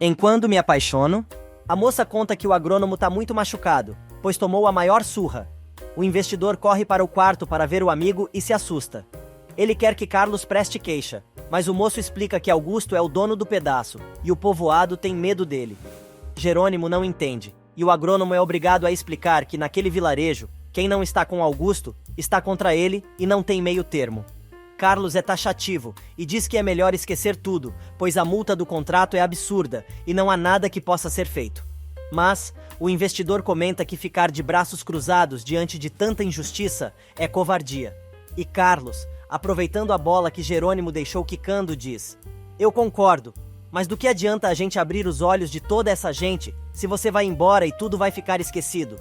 Enquanto me apaixono, a moça conta que o agrônomo tá muito machucado, pois tomou a maior surra. O investidor corre para o quarto para ver o amigo e se assusta. Ele quer que Carlos preste queixa, mas o moço explica que Augusto é o dono do pedaço, e o povoado tem medo dele. Jerônimo não entende, e o agrônomo é obrigado a explicar que naquele vilarejo, quem não está com Augusto, está contra ele e não tem meio termo. Carlos é taxativo e diz que é melhor esquecer tudo, pois a multa do contrato é absurda e não há nada que possa ser feito. Mas o investidor comenta que ficar de braços cruzados diante de tanta injustiça é covardia. E Carlos, aproveitando a bola que Jerônimo deixou quicando, diz: "Eu concordo, mas do que adianta a gente abrir os olhos de toda essa gente se você vai embora e tudo vai ficar esquecido?"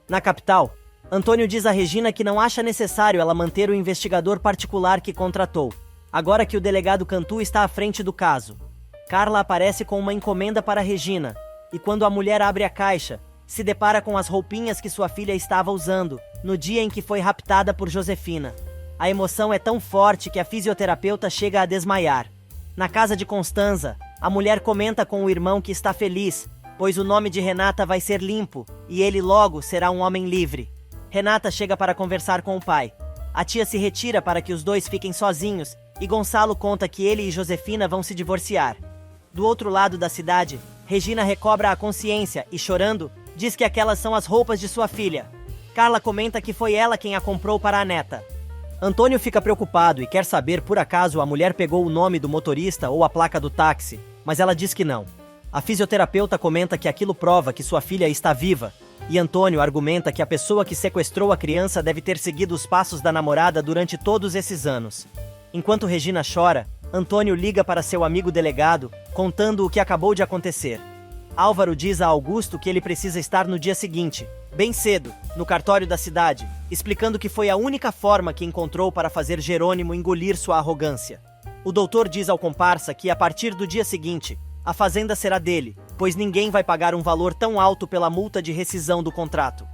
Na capital, Antônio diz a Regina que não acha necessário ela manter o investigador particular que contratou, agora que o delegado Cantu está à frente do caso. Carla aparece com uma encomenda para Regina, e quando a mulher abre a caixa, se depara com as roupinhas que sua filha estava usando no dia em que foi raptada por Josefina. A emoção é tão forte que a fisioterapeuta chega a desmaiar. Na casa de Constanza, a mulher comenta com o irmão que está feliz, pois o nome de Renata vai ser limpo, e ele logo será um homem livre. Renata chega para conversar com o pai. A tia se retira para que os dois fiquem sozinhos, e Gonçalo conta que ele e Josefina vão se divorciar. Do outro lado da cidade, Regina recobra a consciência e, chorando, diz que aquelas são as roupas de sua filha. Carla comenta que foi ela quem a comprou para a neta. Antônio fica preocupado e quer saber por acaso a mulher pegou o nome do motorista ou a placa do táxi, mas ela diz que não. A fisioterapeuta comenta que aquilo prova que sua filha está viva, e Antônio argumenta que a pessoa que sequestrou a criança deve ter seguido os passos da namorada durante todos esses anos. Enquanto Regina chora, Antônio liga para seu amigo delegado, contando o que acabou de acontecer. Álvaro diz a Augusto que ele precisa estar no dia seguinte, bem cedo, no cartório da cidade, explicando que foi a única forma que encontrou para fazer Jerônimo engolir sua arrogância. O doutor diz ao comparsa que a partir do dia seguinte, a fazenda será dele, pois ninguém vai pagar um valor tão alto pela multa de rescisão do contrato.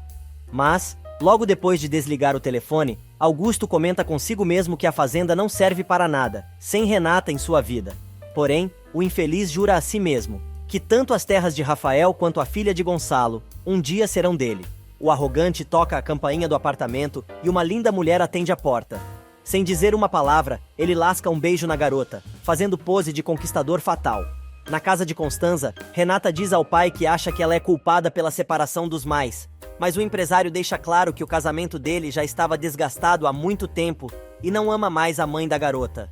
Mas, logo depois de desligar o telefone, Augusto comenta consigo mesmo que a fazenda não serve para nada, sem Renata em sua vida. Porém, o infeliz jura a si mesmo que tanto as terras de Rafael quanto a filha de Gonçalo um dia serão dele. O arrogante toca a campainha do apartamento e uma linda mulher atende a porta. Sem dizer uma palavra, ele lasca um beijo na garota, fazendo pose de conquistador fatal. Na casa de Constanza, Renata diz ao pai que acha que ela é culpada pela separação dos mais, mas o empresário deixa claro que o casamento dele já estava desgastado há muito tempo e não ama mais a mãe da garota.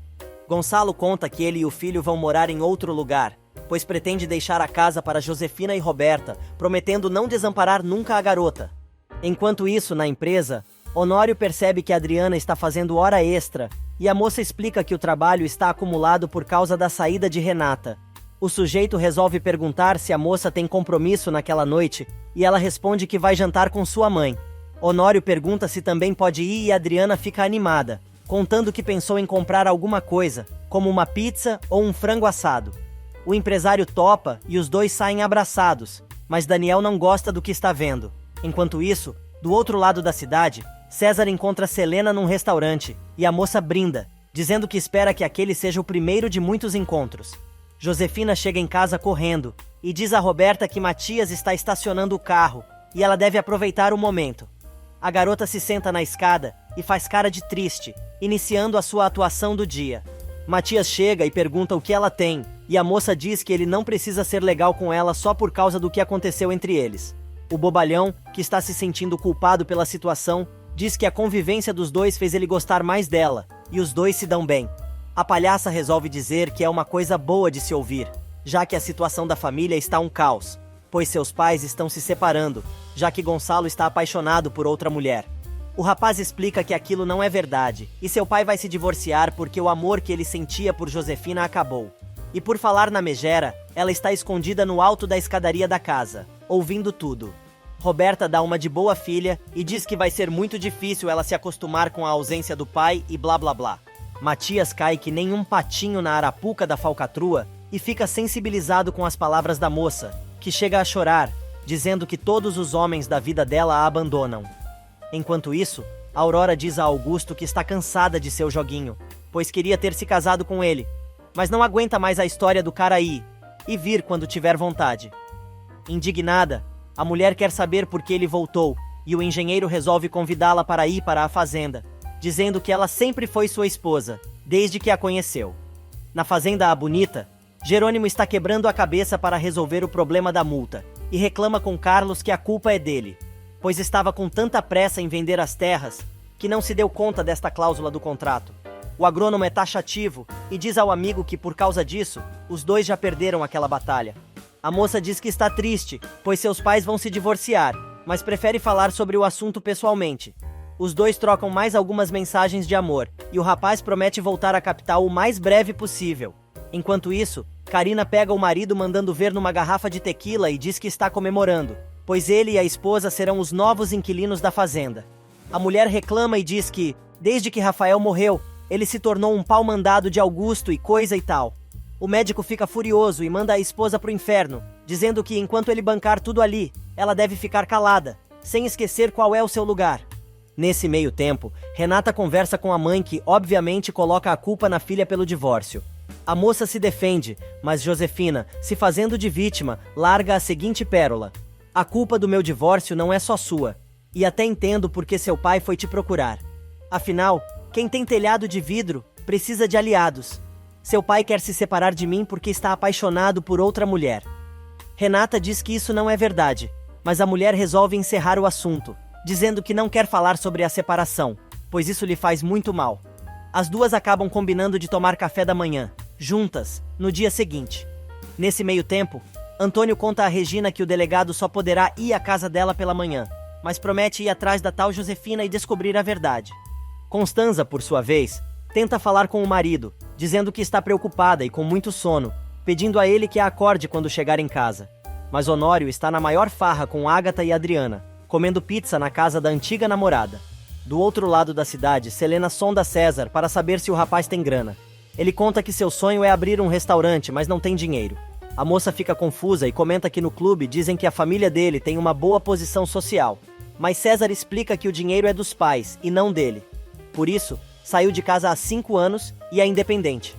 Gonçalo conta que ele e o filho vão morar em outro lugar, pois pretende deixar a casa para Josefina e Roberta, prometendo não desamparar nunca a garota. Enquanto isso, na empresa, Honório percebe que Adriana está fazendo hora extra e a moça explica que o trabalho está acumulado por causa da saída de Renata. O sujeito resolve perguntar se a moça tem compromisso naquela noite e ela responde que vai jantar com sua mãe. Honório pergunta se também pode ir e Adriana fica animada, contando que pensou em comprar alguma coisa, como uma pizza ou um frango assado. O empresário topa e os dois saem abraçados, mas Daniel não gosta do que está vendo. Enquanto isso, do outro lado da cidade, César encontra Selena num restaurante e a moça brinda, dizendo que espera que aquele seja o primeiro de muitos encontros. Josefina chega em casa correndo e diz a Roberta que Matias está estacionando o carro e ela deve aproveitar o momento. A garota se senta na escada e faz cara de triste, iniciando a sua atuação do dia. Matias chega e pergunta o que ela tem, e a moça diz que ele não precisa ser legal com ela só por causa do que aconteceu entre eles. O bobalhão, que está se sentindo culpado pela situação, diz que a convivência dos dois fez ele gostar mais dela, e os dois se dão bem. A palhaça resolve dizer que é uma coisa boa de se ouvir, já que a situação da família está um caos, pois seus pais estão se separando, já que Gonçalo está apaixonado por outra mulher. O rapaz explica que aquilo não é verdade, e seu pai vai se divorciar porque o amor que ele sentia por Josefina acabou. E por falar na megera, ela está escondida no alto da escadaria da casa, ouvindo tudo. Roberta dá uma de boa filha e diz que vai ser muito difícil ela se acostumar com a ausência do pai e blá blá blá. Matias cai que nem um patinho na arapuca da falcatrua e fica sensibilizado com as palavras da moça, que chega a chorar, dizendo que todos os homens da vida dela a abandonam. Enquanto isso, Aurora diz a Augusto que está cansada de seu joguinho, pois queria ter se casado com ele, mas não aguenta mais a história do cara aí, e vir quando tiver vontade. Indignada, a mulher quer saber por que ele voltou, e o engenheiro resolve convidá-la para ir para a fazenda, dizendo que ela sempre foi sua esposa, desde que a conheceu. Na fazenda A Bonita, Jerônimo está quebrando a cabeça para resolver o problema da multa, e reclama com Carlos que a culpa é dele, pois estava com tanta pressa em vender as terras, que não se deu conta desta cláusula do contrato. O agrônomo é taxativo e diz ao amigo que, por causa disso, os dois já perderam aquela batalha. A moça diz que está triste, pois seus pais vão se divorciar, mas prefere falar sobre o assunto pessoalmente. Os dois trocam mais algumas mensagens de amor, e o rapaz promete voltar à capital o mais breve possível. Enquanto isso, Karina pega o marido mandando ver numa garrafa de tequila e diz que está comemorando, pois ele e a esposa serão os novos inquilinos da fazenda. A mulher reclama e diz que, desde que Rafael morreu, ele se tornou um pau-mandado de Augusto e coisa e tal. O médico fica furioso e manda a esposa pro inferno, dizendo que enquanto ele bancar tudo ali, ela deve ficar calada, sem esquecer qual é o seu lugar. Nesse meio tempo, Renata conversa com a mãe que, obviamente, coloca a culpa na filha pelo divórcio. A moça se defende, mas Josefina, se fazendo de vítima, larga a seguinte pérola: "A culpa do meu divórcio não é só sua, e até entendo porque seu pai foi te procurar. Afinal, quem tem telhado de vidro precisa de aliados. Seu pai quer se separar de mim porque está apaixonado por outra mulher." Renata diz que isso não é verdade, mas a mulher resolve encerrar o assunto, dizendo que não quer falar sobre a separação, pois isso lhe faz muito mal. As duas acabam combinando de tomar café da manhã, juntas, no dia seguinte. Nesse meio tempo, Antônio conta a Regina que o delegado só poderá ir à casa dela pela manhã, mas promete ir atrás da tal Josefina e descobrir a verdade. Constanza, por sua vez, tenta falar com o marido, dizendo que está preocupada e com muito sono, pedindo a ele que a acorde quando chegar em casa. Mas Honório está na maior farra com Ágata e Adriana, comendo pizza na casa da antiga namorada. Do outro lado da cidade, Selena sonda César para saber se o rapaz tem grana. Ele conta que seu sonho é abrir um restaurante, mas não tem dinheiro. A moça fica confusa e comenta que no clube dizem que a família dele tem uma boa posição social. Mas César explica que o dinheiro é dos pais e não dele. Por isso, saiu de casa há 5 anos e é independente.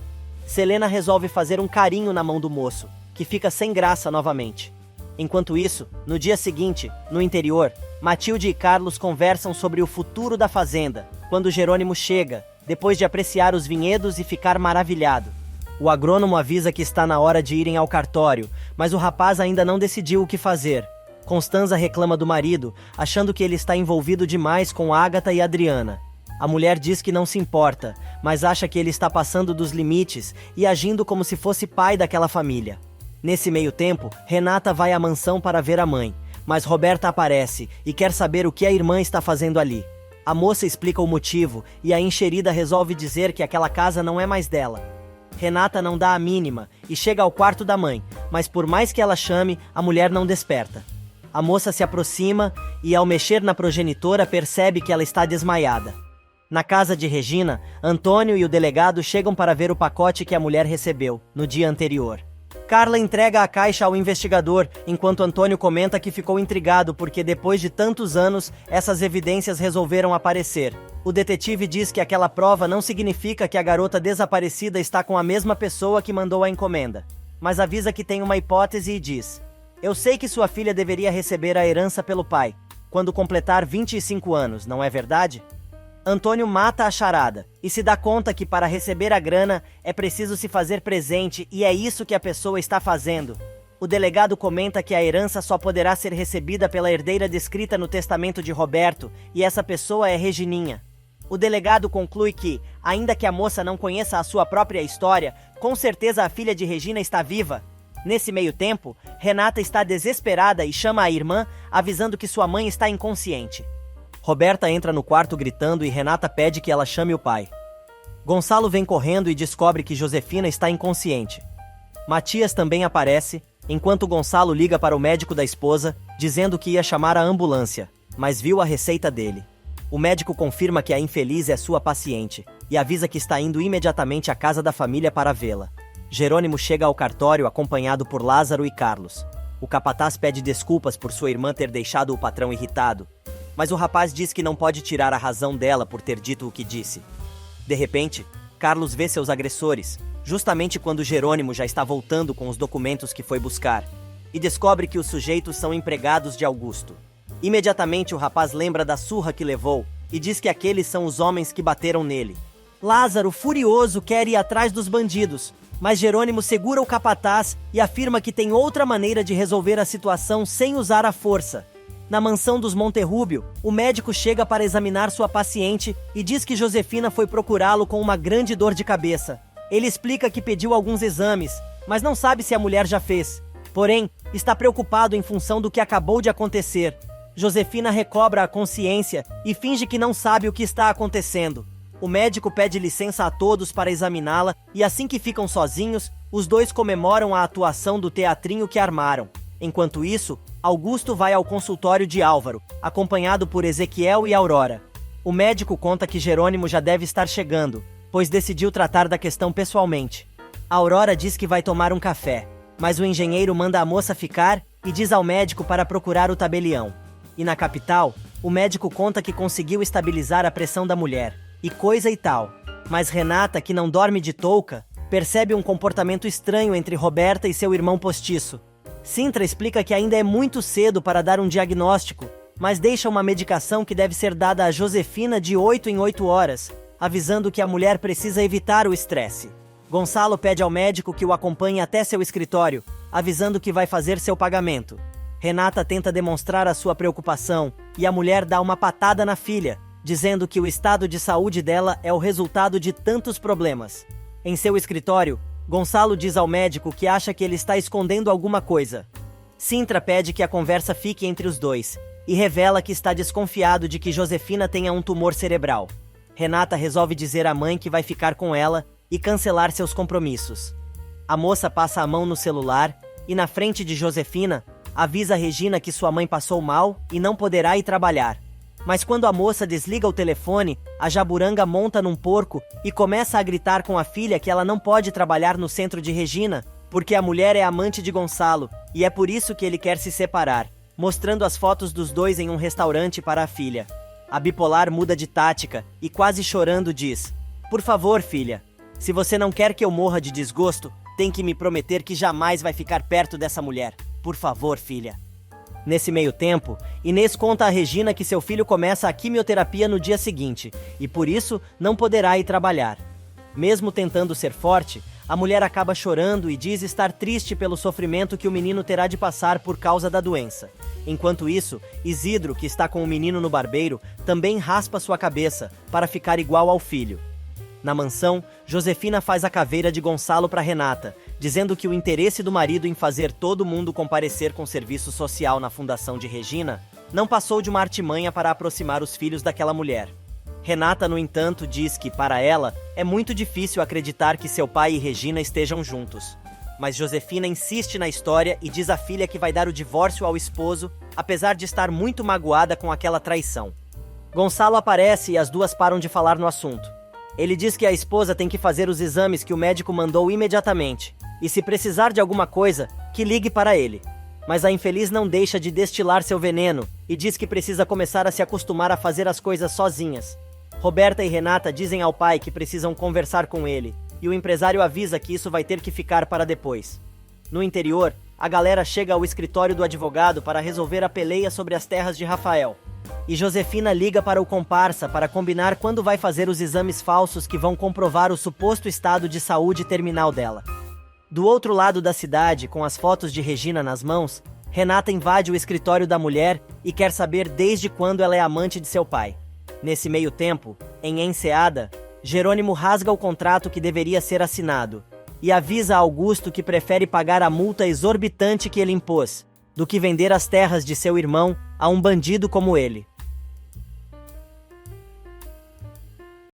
Selena resolve fazer um carinho na mão do moço, que fica sem graça novamente. Enquanto isso, no dia seguinte, no interior, Matilde e Carlos conversam sobre o futuro da fazenda, quando Jerônimo chega, depois de apreciar os vinhedos e ficar maravilhado. O agrônomo avisa que está na hora de irem ao cartório, mas o rapaz ainda não decidiu o que fazer. Constanza reclama do marido, achando que ele está envolvido demais com Ágata e Adriana. A mulher diz que não se importa, mas acha que ele está passando dos limites e agindo como se fosse pai daquela família. Nesse meio tempo, Renata vai à mansão para ver a mãe, mas Roberta aparece e quer saber o que a irmã está fazendo ali. A moça explica o motivo e a enxerida resolve dizer que aquela casa não é mais dela. Renata não dá a mínima e chega ao quarto da mãe, mas por mais que ela chame, a mulher não desperta. A moça se aproxima e, ao mexer na progenitora, percebe que ela está desmaiada. Na casa de Regina, Antônio e o delegado chegam para ver o pacote que a mulher recebeu, no dia anterior. Carla entrega a caixa ao investigador, enquanto Antônio comenta que ficou intrigado porque depois de tantos anos, essas evidências resolveram aparecer. O detetive diz que aquela prova não significa que a garota desaparecida está com a mesma pessoa que mandou a encomenda, mas avisa que tem uma hipótese e diz: "Eu sei que sua filha deveria receber a herança pelo pai, quando completar 25 anos, não é verdade?" Antônio mata a charada e se dá conta que para receber a grana é preciso se fazer presente e é isso que a pessoa está fazendo. O delegado comenta que a herança só poderá ser recebida pela herdeira descrita no testamento de Roberto e essa pessoa é Regininha. O delegado conclui que, ainda que a moça não conheça a sua própria história, com certeza a filha de Regina está viva. Nesse meio tempo, Renata está desesperada e chama a irmã, avisando que sua mãe está inconsciente. Roberta entra no quarto gritando e Renata pede que ela chame o pai. Gonçalo vem correndo e descobre que Josefina está inconsciente. Matias também aparece, enquanto Gonçalo liga para o médico da esposa, dizendo que ia chamar a ambulância, mas viu a receita dele. O médico confirma que a infeliz é sua paciente e avisa que está indo imediatamente à casa da família para vê-la. Jerônimo chega ao cartório acompanhado por Lázaro e Carlos. O capataz pede desculpas por sua irmã ter deixado o patrão irritado, mas o rapaz diz que não pode tirar a razão dela por ter dito o que disse. De repente, Carlos vê seus agressores, justamente quando Jerônimo já está voltando com os documentos que foi buscar, e descobre que os sujeitos são empregados de Augusto. Imediatamente o rapaz lembra da surra que levou e diz que aqueles são os homens que bateram nele. Lázaro, furioso, quer ir atrás dos bandidos, mas Jerônimo segura o capataz e afirma que tem outra maneira de resolver a situação sem usar a força. Na mansão dos Monterrúbio, o médico chega para examinar sua paciente e diz que Josefina foi procurá-lo com uma grande dor de cabeça. Ele explica que pediu alguns exames, mas não sabe se a mulher já fez. Porém, está preocupado em função do que acabou de acontecer. Josefina recobra a consciência e finge que não sabe o que está acontecendo. O médico pede licença a todos para examiná-la e assim que ficam sozinhos, os dois comemoram a atuação do teatrinho que armaram. Enquanto isso, Augusto vai ao consultório de Álvaro, acompanhado por Ezequiel e Aurora. O médico conta que Jerônimo já deve estar chegando, pois decidiu tratar da questão pessoalmente. A Aurora diz que vai tomar um café, mas o engenheiro manda a moça ficar e diz ao médico para procurar o tabelião. E na capital, o médico conta que conseguiu estabilizar a pressão da mulher, e coisa e tal. Mas Renata, que não dorme de touca, percebe um comportamento estranho entre Roberta e seu irmão postiço. Sintra explica que ainda é muito cedo para dar um diagnóstico, mas deixa uma medicação que deve ser dada a Josefina de 8 em 8 horas, avisando que a mulher precisa evitar o estresse. Gonçalo pede ao médico que o acompanhe até seu escritório, avisando que vai fazer seu pagamento. Renata tenta demonstrar a sua preocupação e a mulher dá uma patada na filha, dizendo que o estado de saúde dela é o resultado de tantos problemas. Em seu escritório, Gonçalo diz ao médico que acha que ele está escondendo alguma coisa. Sintra pede que a conversa fique entre os dois e revela que está desconfiado de que Josefina tenha um tumor cerebral. Renata resolve dizer à mãe que vai ficar com ela e cancelar seus compromissos. A moça passa a mão no celular e, na frente de Josefina, avisa Regina que sua mãe passou mal e não poderá ir trabalhar. Mas quando a moça desliga o telefone, a Jaburanga monta num porco e começa a gritar com a filha que ela não pode trabalhar no centro de Regina, porque a mulher é amante de Gonçalo e é por isso que ele quer se separar, mostrando as fotos dos dois em um restaurante para a filha. A bipolar muda de tática e, quase chorando, diz: "Por favor, filha, se você não quer que eu morra de desgosto, tem que me prometer que jamais vai ficar perto dessa mulher. Por favor, filha." Nesse meio tempo, Inês conta a Regina que seu filho começa a quimioterapia no dia seguinte e, por isso, não poderá ir trabalhar. Mesmo tentando ser forte, a mulher acaba chorando e diz estar triste pelo sofrimento que o menino terá de passar por causa da doença. Enquanto isso, Isidro, que está com o menino no barbeiro, também raspa sua cabeça para ficar igual ao filho. Na mansão, Josefina faz a caveira de Gonçalo para Renata, dizendo que o interesse do marido em fazer todo mundo comparecer com serviço social na fundação de Regina não passou de uma artimanha para aproximar os filhos daquela mulher. Renata, no entanto, diz que, para ela, é muito difícil acreditar que seu pai e Regina estejam juntos. Mas Josefina insiste na história e diz à filha que vai dar o divórcio ao esposo, apesar de estar muito magoada com aquela traição. Gonçalo aparece e as duas param de falar no assunto. Ele diz que a esposa tem que fazer os exames que o médico mandou imediatamente, e se precisar de alguma coisa, que ligue para ele. Mas a infeliz não deixa de destilar seu veneno e diz que precisa começar a se acostumar a fazer as coisas sozinhas. Roberta e Renata dizem ao pai que precisam conversar com ele, e o empresário avisa que isso vai ter que ficar para depois. No interior, a galera chega ao escritório do advogado para resolver a peleia sobre as terras de Rafael. E Josefina liga para o comparsa para combinar quando vai fazer os exames falsos que vão comprovar o suposto estado de saúde terminal dela. Do outro lado da cidade, com as fotos de Regina nas mãos, Renata invade o escritório da mulher e quer saber desde quando ela é amante de seu pai. Nesse meio tempo, em Enseada, Jerônimo rasga o contrato que deveria ser assinado e avisa a Augusto que prefere pagar a multa exorbitante que ele impôs do que vender as terras de seu irmão a um bandido como ele.